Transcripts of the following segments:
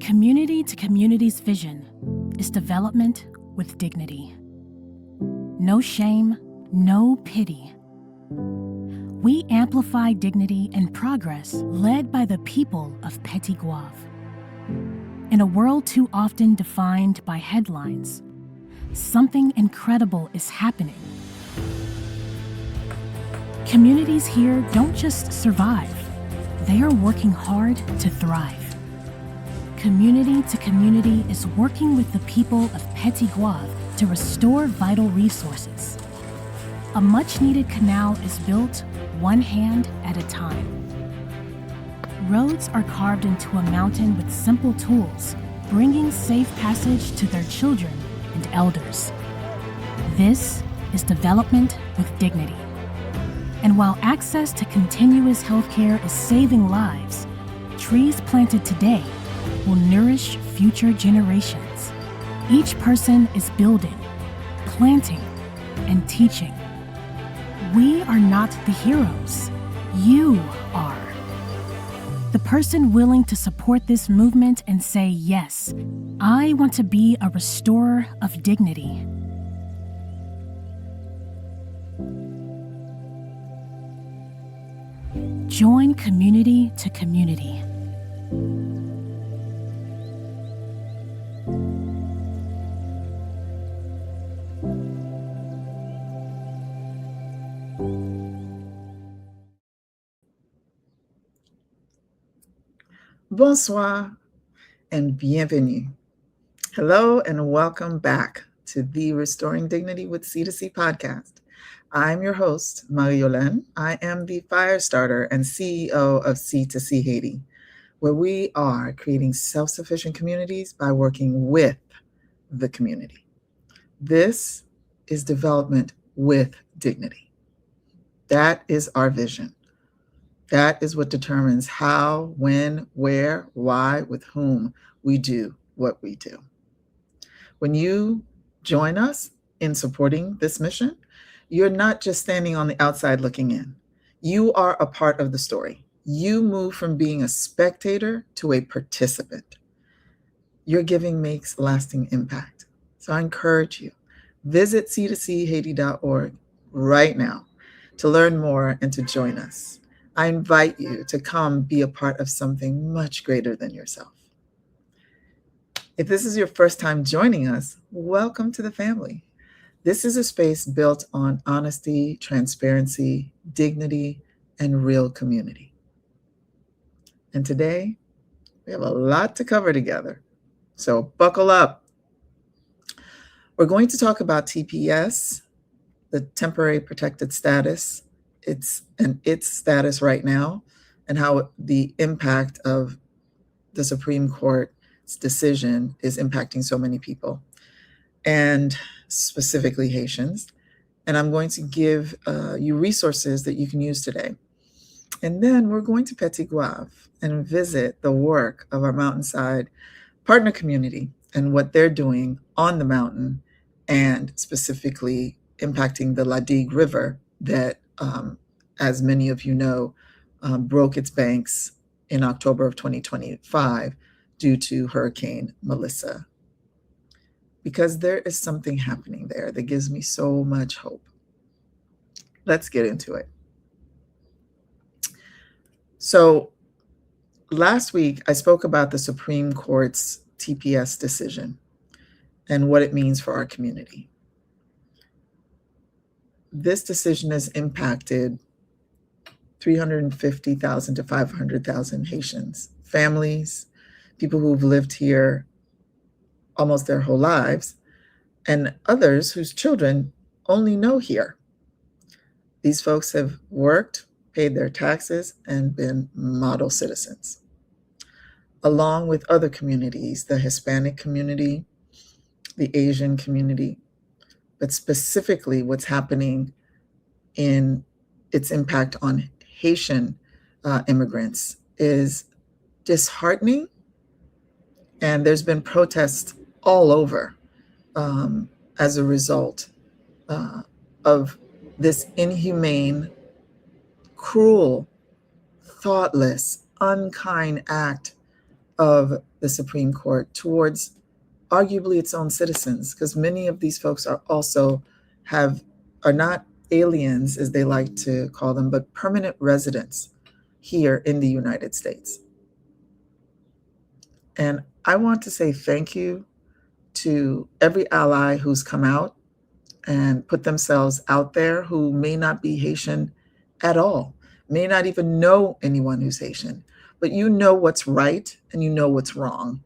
Community to Community's vision is development with dignity. No shame, no pity. We amplify dignity and progress led by the people of Petit-Goâve. In a world too often defined by headlines, something incredible is happening. Communities here don't just survive, they are working hard to thrive. Community to Community is working with the people of Petit-Goâve to restore vital resources. A much-needed canal is built one hand at a time. Roads are carved into a mountain with simple tools, bringing safe passage to their children and elders. This is development with dignity. And while access to continuous healthcare is saving lives, trees planted today will nourish future generations. Each person is building, planting, and teaching. We are not the heroes. You are. The person willing to support this movement and say, yes, I want to be a restorer of dignity. Join Community to Community. Bonsoir and bienvenue. Hello and welcome back to the Restoring Dignity with C2C podcast. I'm your host, MarieYolaine. I am the fire starter and CEO of C2C Haiti, where we are creating self-sufficient communities by working with the community. This is development with dignity. That is our vision. That is what determines how, when, where, why, with whom we do what we do. When you join us in supporting this mission, you're not just standing on the outside looking in. You are a part of the story. You move from being a spectator to a participant. Your giving makes lasting impact. So I encourage you, visit c2chaiti.org right now to learn more and to join us. I invite you to come be a part of something much greater than yourself. If this is your first time joining us, welcome to the family. This is a space built on honesty, transparency, dignity, and real community. And today, we have a lot to cover together, so buckle up. We're going to talk about TPS, the temporary protected status, its status right now, and how the impact of the Supreme Court's decision is impacting so many people, and specifically Haitians. And I'm going to give you resources that you can use today. And then we're going to Petit-Goâve and visit the work of our Mountainside partner community and what they're doing on the mountain, and specifically impacting the Digue River that, as many of you know, broke its banks in October of 2025 due to Hurricane Melissa. Because there is something happening there that gives me so much hope. Let's get into it. So last week, I spoke about the Supreme Court's TPS decision and what it means for our community. This decision has impacted 350,000 to 500,000 Haitians, families, people who've lived here almost their whole lives, and others whose children only know here. These folks have worked, paid their taxes, and been model citizens, along with other communities, the Hispanic community, the Asian community, but specifically what's happening in its impact on Haitian immigrants is disheartening. And there's been protests all over as a result of this inhumane, cruel, thoughtless, unkind act of the Supreme Court towards arguably its own citizens, because many of these folks are not aliens, as they like to call them, but permanent residents here in the United States. And I want to say thank you to every ally who's come out and put themselves out there, who may not be Haitian at all, may not even know anyone who's Haitian, but you know what's right and you know what's wrong,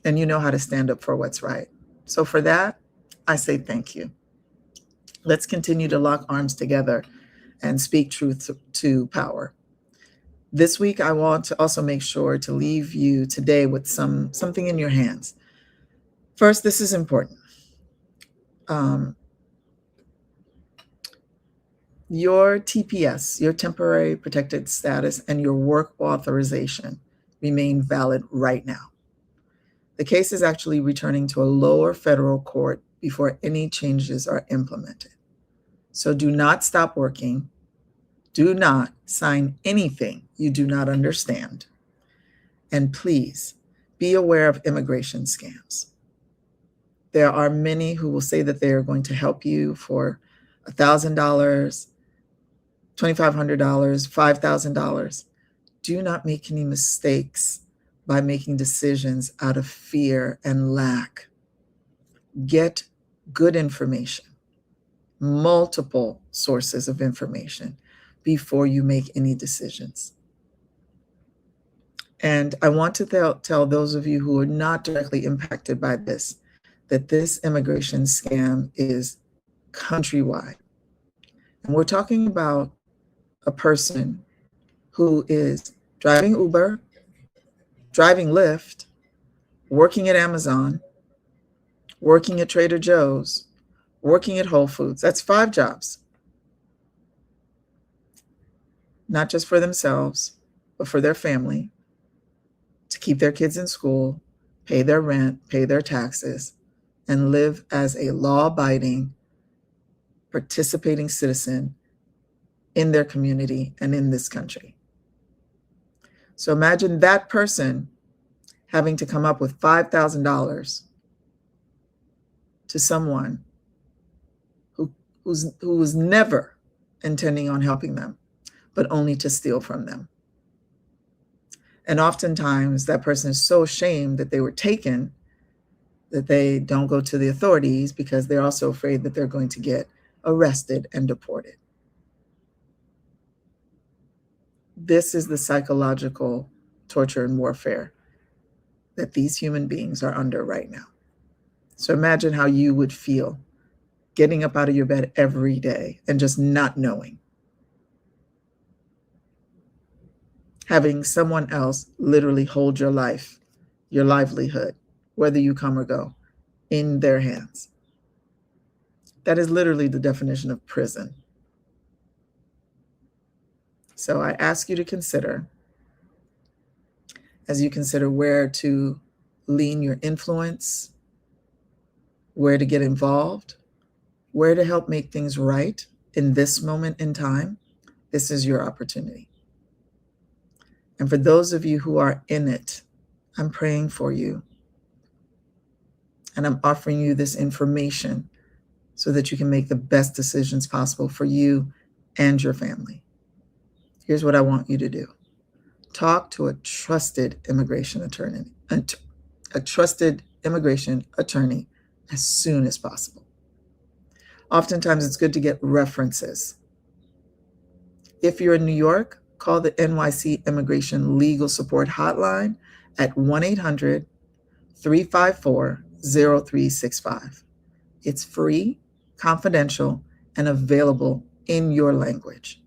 and you know how to stand up for what's right. So for that, I say thank you. Let's continue to lock arms together and speak truth to power. This week, I want to also make sure to leave you today with something in your hands. First, this is important. Your TPS, your temporary protected status, and your work authorization remain valid right now. The case is actually returning to a lower federal court before any changes are implemented. So do not stop working. Do not sign anything you do not understand. And please be aware of immigration scams. There are many who will say that they are going to help you for $1,000, $2,500, $5,000. Do not make any mistakes by making decisions out of fear and lack. Get good information, multiple sources of information before you make any decisions. And I want to tell those of you who are not directly impacted by this, that this immigration scam is countrywide. And we're talking about a person who is driving Uber, driving Lyft, working at Amazon, working at Trader Joe's, working at Whole Foods. That's 5 jobs. Not just for themselves, but for their family, to keep their kids in school, pay their rent, pay their taxes, and live as a law-abiding, participating citizen in their community and in this country. So imagine that person having to come up with $5,000 to someone who was never intending on helping them, but only to steal from them. And oftentimes that person is so ashamed that they were taken that they don't go to the authorities, because they're also afraid that they're going to get arrested and deported. This is the psychological torture and warfare that these human beings are under right now. So imagine how you would feel getting up out of your bed every day and just not knowing. Having someone else literally hold your life, your livelihood, whether you come or go, in their hands. That is literally the definition of prison. So I ask you to consider, as you consider where to lean your influence, where to get involved, where to help make things right in this moment in time, this is your opportunity. And for those of you who are in it, I'm praying for you. And I'm offering you this information so that you can make the best decisions possible for you and your family. Here's what I want you to do. Talk to a trusted immigration attorney, as soon as possible. Oftentimes it's good to get references. If you're in New York, call the NYC Immigration Legal Support Hotline at 1-800-354-0365. It's free, confidential, and available in your language,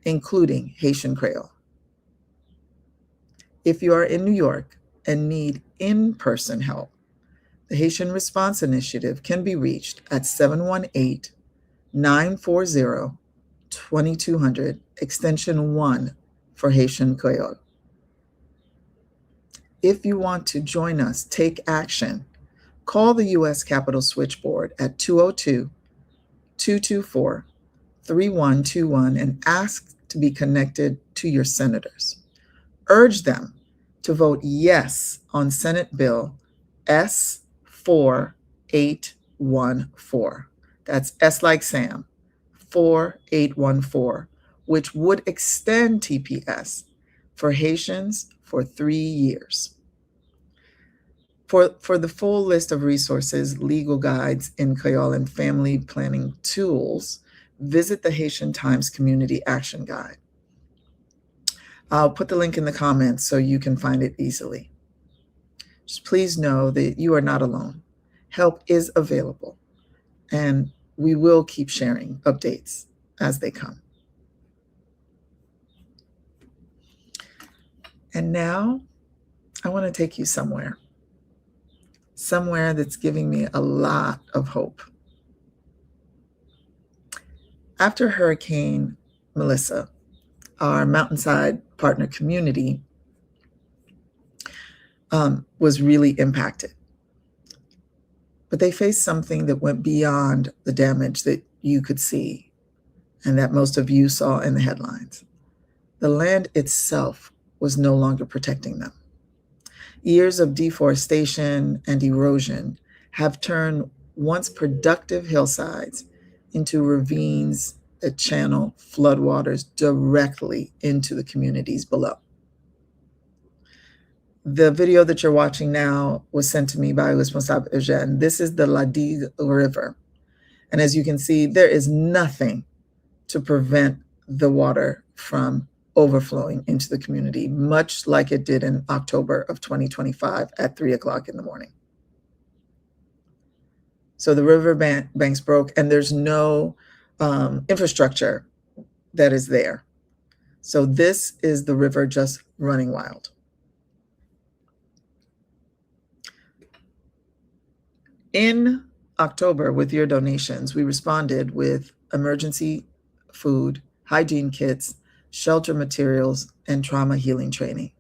including Haitian Creole. If you are in New York and need in-person help, the Haitian Response Initiative can be reached at 718-940-2200, extension 1 for Haitian Creole. If you want to join us, take action, call the U.S. Capitol Switchboard at 202-224-3121 and ask to be connected to your senators. Urge them to vote yes on Senate Bill S4814. That's S like Sam, 4814, which would extend TPS for Haitians for 3 years. For the full list of resources, legal guides in Creole, and family planning tools, visit the Haitian Times Community Action Guide. I'll put the link in the comments so you can find it easily. Just please know that you are not alone. Help is available, and we will keep sharing updates as they come. And now I want to take you somewhere that's giving me a lot of hope. After Hurricane Melissa, our Mountainside partner community was really impacted. But they faced something that went beyond the damage that you could see and that most of you saw in the headlines. The land itself was no longer protecting them. Years of deforestation and erosion have turned once productive hillsides into ravines that channel floodwaters directly into the communities below. The video that you're watching now was sent to me by Responsable Eugène. This is the Digue River. And as you can see, there is nothing to prevent the water from overflowing into the community, much like it did in October of 2025 at 3 o'clock in the morning. So the river banks broke, and there's no infrastructure that is there. So this is the river just running wild. In October, with your donations, we responded with emergency food, hygiene kits, shelter materials, and trauma healing training.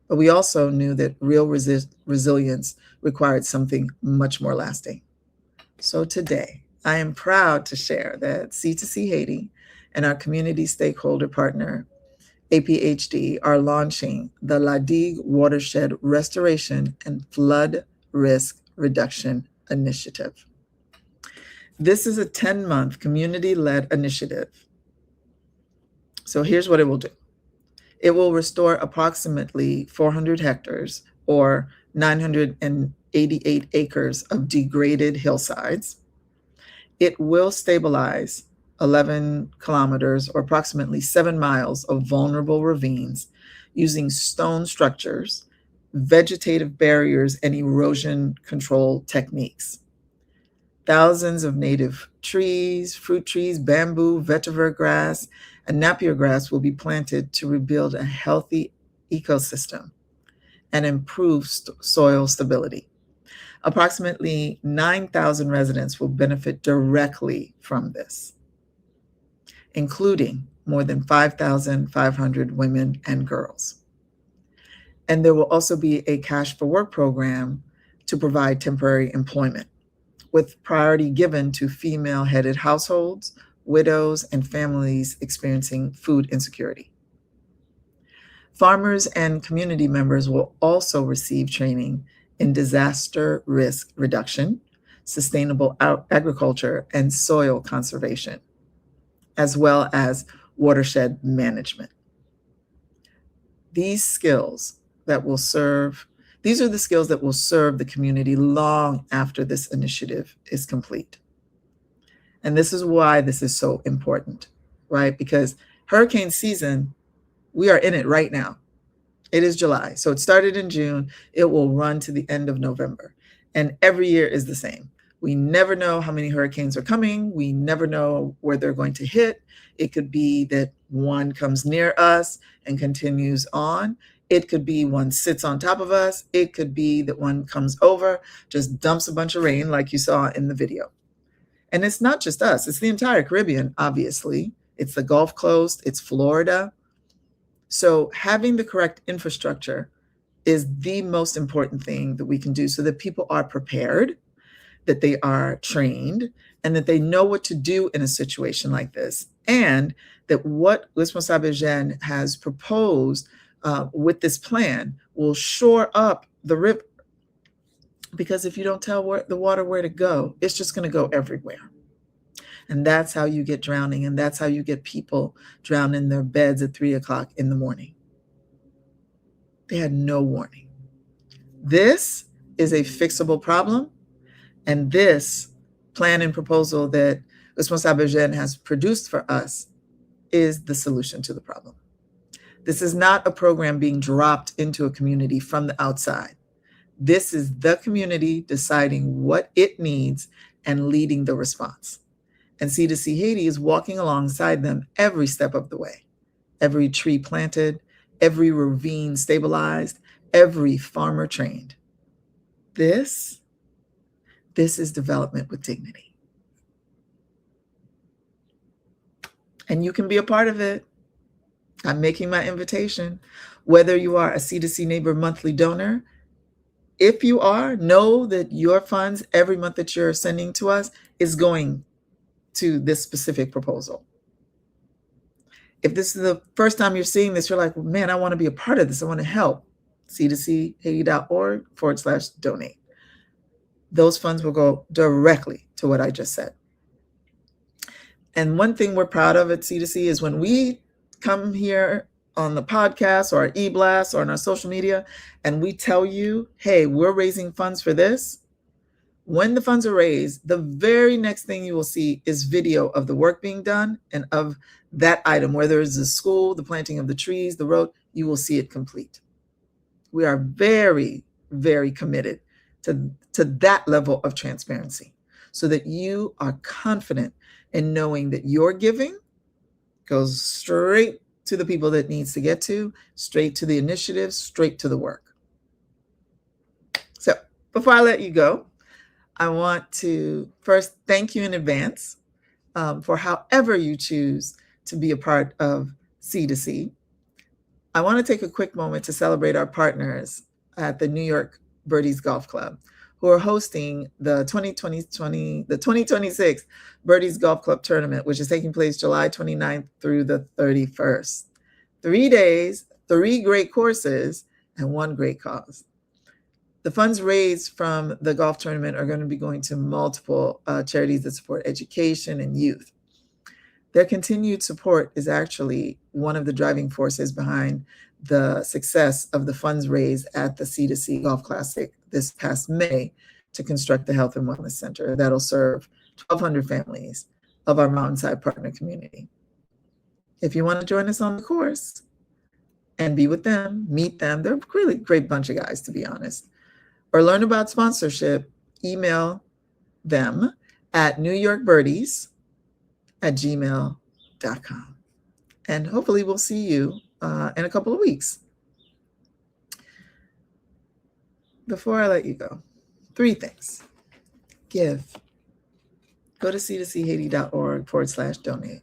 But we also knew that real resilience required something much more lasting. So today, I am proud to share that C2C Haiti and our community stakeholder partner, APHD, are launching the Digue Watershed Restoration and Flood Risk Reduction Initiative. This is a 10-month community-led initiative. So here's what it will do. It will restore approximately 400 hectares or 988 acres of degraded hillsides. It will stabilize 11 kilometers or approximately 7 miles of vulnerable ravines using stone structures, vegetative barriers, and erosion control techniques. Thousands of native trees, fruit trees, bamboo, vetiver grass, and Napier grass will be planted to rebuild a healthy ecosystem and improve soil stability. Approximately 9,000 residents will benefit directly from this, including more than 5,500 women and girls. And there will also be a Cash for Work program to provide temporary employment, with priority given to female-headed households, widows, and families experiencing food insecurity. Farmers and community members will also receive training in disaster risk reduction, sustainable agriculture, and soil conservation, as well as watershed management. These are the skills that will serve the community long after this initiative is complete. And this is why this is so important, right? Because hurricane season, we are in it right now. It is July. So it started in June. It will run to the end of November. And every year is the same. We never know how many hurricanes are coming. We never know where they're going to hit. It could be that one comes near us and continues on. It could be one sits on top of us. It could be that one comes over, just dumps a bunch of rain like you saw in the video. And it's not just us. It's the entire Caribbean, obviously. It's the Gulf Coast. It's Florida. So having the correct infrastructure is the most important thing that we can do so that people are prepared, that they are trained, and that they know what to do in a situation like this. And that what Responsable Eugène has proposed with this plan will shore up the river. Because if you don't tell the water where to go, it's just going to go everywhere. And that's how you get drowning. And that's how you get people drown in their beds at 3 o'clock in the morning. They had no warning. This is a fixable problem. And this plan and proposal that Responsable Jeune has produced for us is the solution to the problem. This is not a program being dropped into a community from the outside. This is the community deciding what it needs and leading the response. And C2C Haiti is walking alongside them every step of the way. Every tree planted, every ravine stabilized, every farmer trained. This is development with dignity. And you can be a part of it. I'm making my invitation. Whether you are a C2C Neighbor monthly donor, if you are, know that your funds every month that you're sending to us is going to this specific proposal. If this is the first time you're seeing this, you're like, man, I want to be a part of this. I want to help. C2CHaiti.org/donate. Those funds will go directly to what I just said. And one thing we're proud of at C2C is when we come here on the podcast or our e-blast or on our social media, and we tell you, hey, we're raising funds for this. When the funds are raised, the very next thing you will see is video of the work being done and of that item, whether it's the school, the planting of the trees, the road, you will see it complete. We are very, very committed to that level of transparency so that you are confident in knowing that your giving goes straight to the people that needs to get to, straight to the initiatives, straight to the work. So before I let you go, I want to first thank you in advance for however you choose to be a part of C2C. I want to take a quick moment to celebrate our partners at the New York Birdies Golf Club, who are hosting the 2026 Birdies Golf Club Tournament, which is taking place July 29th through the 31st. 3 days, 3 great courses, and 1 great cause. The funds raised from the golf tournament are going to be going to multiple charities that support education and youth. Their continued support is actually one of the driving forces behind the success of the funds raised at the C2C Golf Classic this past May to construct the Health and Wellness Center that'll serve 1,200 families of our Mountainside partner community. If you want to join us on the course and be with them, meet them, they're a really great bunch of guys, to be honest, or learn about sponsorship, email them at newyorkbirdies@gmail.com. And hopefully we'll see you in a couple of weeks. Before I let you go, 3 things. Give. Go to c2chaiti.org/donate.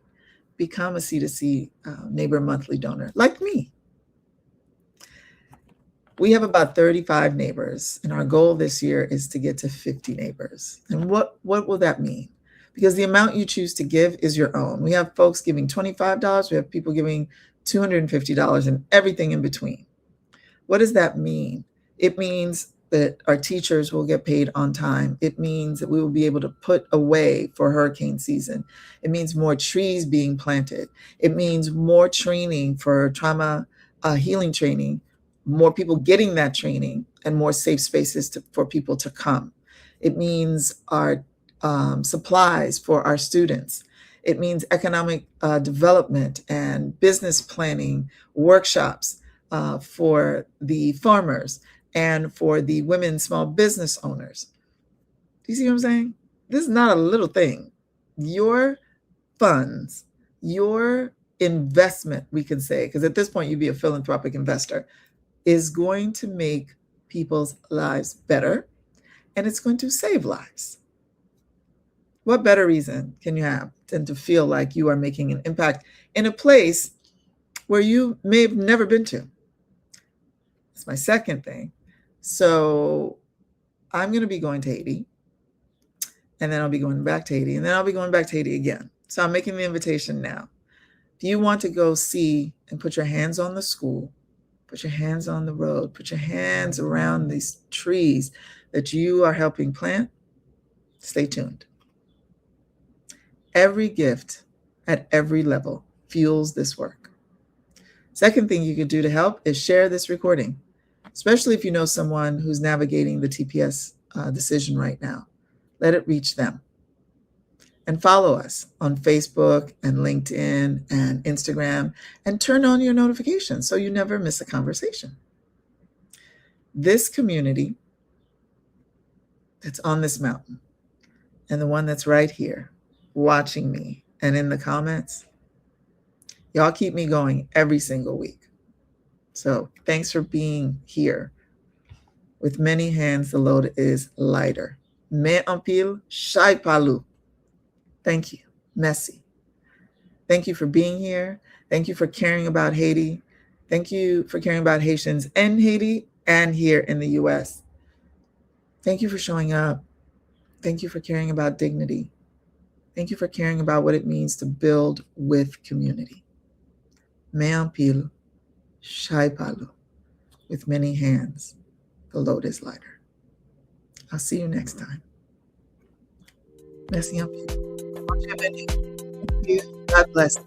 Become a C2C Neighbor Monthly donor, like me. We have about 35 neighbors, and our goal this year is to get to 50 neighbors. And what will that mean? Because the amount you choose to give is your own. We have folks giving $25, we have people giving $250, and everything in between. What does that mean? It means that our teachers will get paid on time. It means that we will be able to put away for hurricane season. It means more trees being planted. It means more training for trauma healing training, more people getting that training, and more safe spaces for people to come. It means our supplies for our students. It means economic development and business planning workshops for the farmers and for the women small business owners. Do you see what I'm saying? This is not a little thing. Your funds, your investment, we can say, because at this point you'd be a philanthropic investor, is going to make people's lives better, and it's going to save lives. What better reason can you have than to feel like you are making an impact in a place where you may have never been to? That's my second thing. So I'm going to be going to Haiti, and then I'll be going back to Haiti, and then I'll be going back to Haiti again. So I'm making the invitation now. If you want to go see and put your hands on the school, Put your hands on the road. Put your hands around these trees that you are helping plant. Stay tuned. Every gift at every level fuels this work. Second thing you could do to help is share this recording, especially if you know someone who's navigating the TPS decision right now. Let it reach them. And follow us on Facebook and LinkedIn and Instagram, and turn on your notifications so you never miss a conversation. This community that's on this mountain and the one that's right here watching me and in the comments, y'all keep me going every single week. So thanks for being here. With many hands, the load is lighter. Me en pile, chai palou. Thank you. Merci. Thank you for being here. Thank you for caring about Haiti. Thank you for caring about Haitians in Haiti and here in the US. Thank you for showing up. Thank you for caring about dignity. Thank you for caring about what it means to build with community. Me en pile, chai palou. With many hands, the load is lighter. I'll see you next time. Merci en pile. Thank you. God bless.